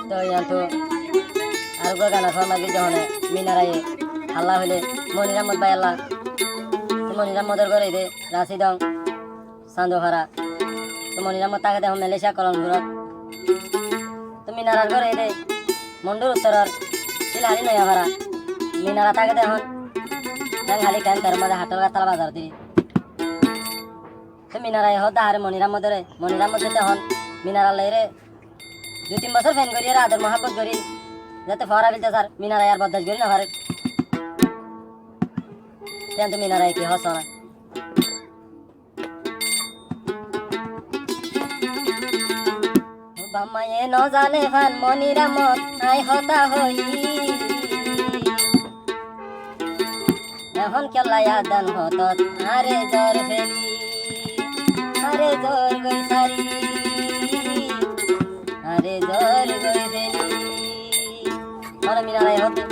তো ইয়ান্তু আর গো গানা ফরমাগি যখন মিনারায়ে আল্লাহ হইলে মনির আহমদ ভাই আল্লাহ তো মনির আহমদের ঘরে দে রাশি দং সান্দোহারা তো মনির আহমদ তাকে দেখো মালয়েশিয়া কলমপুরত তো মিনারার ঘরে দে মন্ডুর উত্তরর শিলহারি নয়াভারা মিনারা তাকে দেখুন হালি খান তার মাঝে হাটল গাতাল বাজার দি তো মিনারায় হত আহারে মনির আহমদের দেখুন মিনারাল রে 2-3 বছর ফ্যান করি আদর মহাব্বত করি যাতে ফরা বিলতে স্যার মিনারায় আর বদাস করি না পারে তো মিনারায় কি হস না বামায়ে ন জানে ফান মনির আহমদ আই হতা হই এখন কেলায়া দান হতত আরে জোর ফেলি আরে জোর গই সারি আরে জোর গই ফেলি মিনারায় হতে